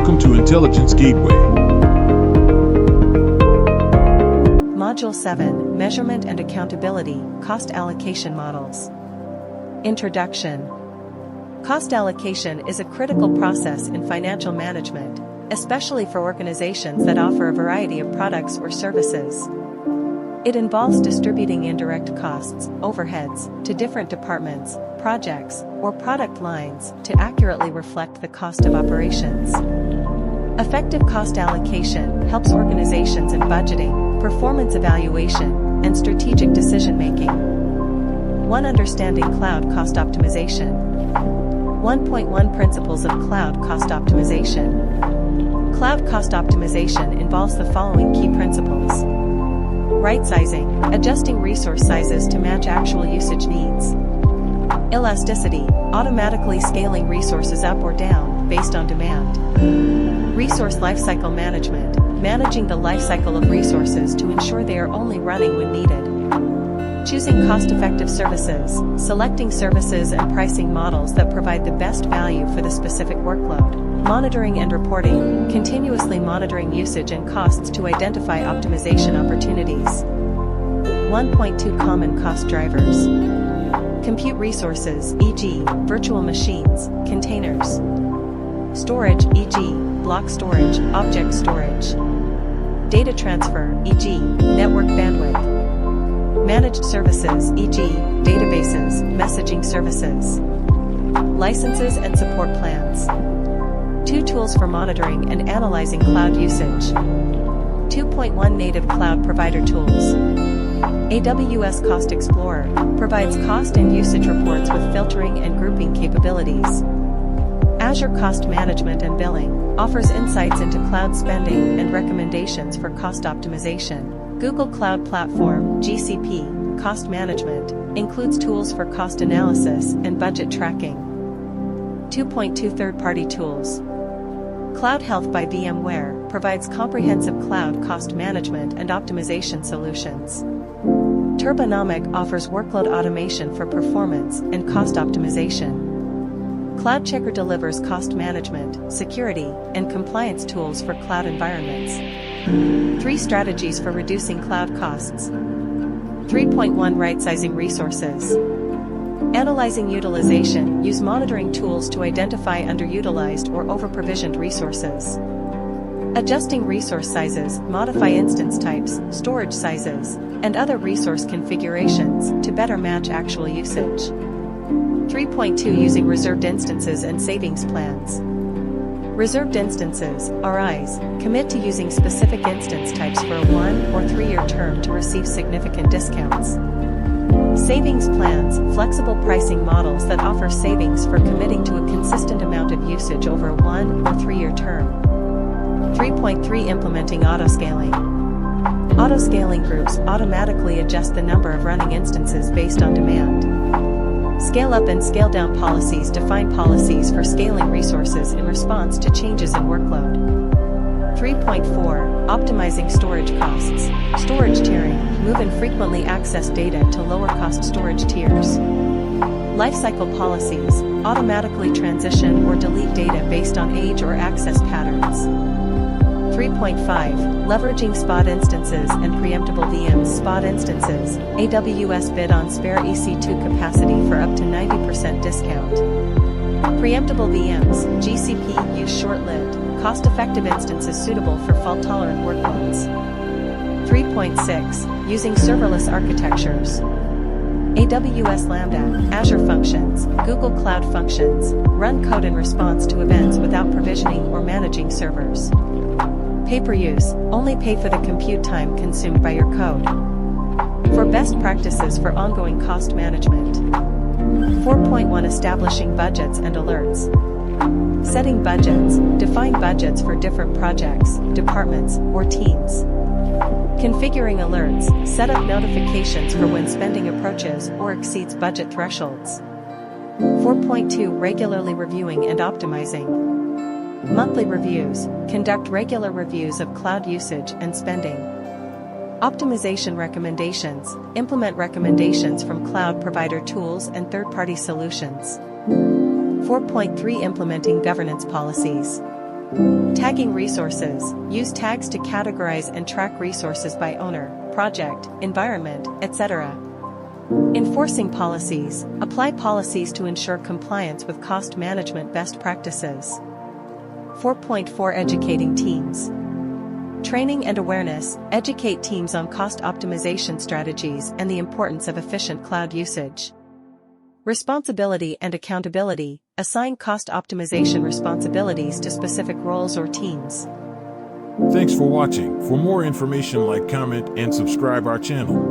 Welcome to Intelligence Gateway. Module 7, Measurement and Accountability, Cost Allocation Models. Introduction. Cost allocation is a critical process in financial management, especially for organizations that offer a variety of products or services. It involves distributing indirect costs, overheads, to different departments, projects, or product lines to accurately reflect the cost of operations. Effective cost allocation helps organizations in budgeting, performance evaluation, and strategic decision-making. 1. Understanding cloud cost optimization. 1.1 Principles of Cloud Cost Optimization. Cloud cost optimization involves the following key principles. Right-sizing, adjusting resource sizes to match actual usage needs. Elasticity, automatically scaling resources up or down based on demand. Resource lifecycle management, managing the lifecycle of resources to ensure they are only running when needed. Choosing cost-effective services, selecting services and pricing models that provide the best value for the specific workload. Monitoring and reporting, continuously monitoring usage and costs to identify optimization opportunities. 1.2 Common cost drivers. Compute resources, e.g., virtual machines, containers. Storage, e.g., block storage, object storage. Data transfer, e.g., network bandwidth. Managed services, e.g., databases, messaging services. Licenses and support plans. 2 Tools for monitoring and analyzing cloud usage. 2.1 Native cloud provider tools. AWS Cost Explorer provides cost and usage reports with filtering and grouping capabilities. Azure Cost Management and Billing offers insights into cloud spending and recommendations for cost optimization. Google Cloud Platform (GCP) Cost Management includes tools for cost analysis and budget tracking. 2.2 Third-party tools. Cloud Health by VMware provides comprehensive cloud cost management and optimization solutions. Turbonomic offers workload automation for performance and cost optimization. CloudCheckr delivers cost management, security, and compliance tools for cloud environments. 3 Strategies for reducing cloud costs. 3.1 Right-sizing resources. Analyzing utilization, use monitoring tools to identify underutilized or over-provisioned resources. Adjusting resource sizes, modify instance types, storage sizes, and other resource configurations to better match actual usage. 3.2 Using reserved instances and savings plans. Reserved instances, RIs, commit to using specific instance types for a 1 or 3-year term to receive significant discounts. Savings plans, flexible pricing models that offer savings for committing to a consistent amount of usage over a 1 or 3-year term. 3.3 Implementing autoscaling. Autoscaling groups automatically adjust the number of running instances based on demand. Scale up and scale down policies define policies for scaling resources in response to changes in workload. 3.4 Optimizing storage costs. Storage tiering, move infrequently accessed data to lower cost storage tiers. Lifecycle policies, automatically transition or delete data based on age or access patterns. 3.5 Leveraging spot instances and preemptible VMs. Spot instances, AWS bid on spare EC2 capacity for up to 90% discount. Preemptible VMs, GCP use short-lived, cost-effective instances suitable for fault-tolerant workloads. 3.6 Using serverless architectures. AWS Lambda, Azure Functions, Google Cloud Functions, run code in response to events without provisioning or managing servers. Pay-per-use, only pay for the compute time consumed by your code. For best practices for ongoing cost management. 4.1 Establishing budgets and alerts. Setting budgets, define budgets for different projects, departments, or teams. Configuring alerts, set up notifications for when spending approaches or exceeds budget thresholds. 4.2 Regularly reviewing and optimizing. Monthly reviews, conduct regular reviews of cloud usage and spending. Optimization recommendations, implement recommendations from cloud provider tools and third-party solutions. 4.3 Implementing governance policies. Tagging resources. Use tags to categorize and track resources by owner, project, environment, etc. Enforcing policies. Apply policies to ensure compliance with cost management best practices. 4.4 Educating teams. Training and awareness. Educate teams on cost optimization strategies and the importance of efficient cloud usage. Responsibility and accountability. Assign cost optimization responsibilities to specific roles or teams. Thanks for watching. For more information, like, comment, and subscribe our channel.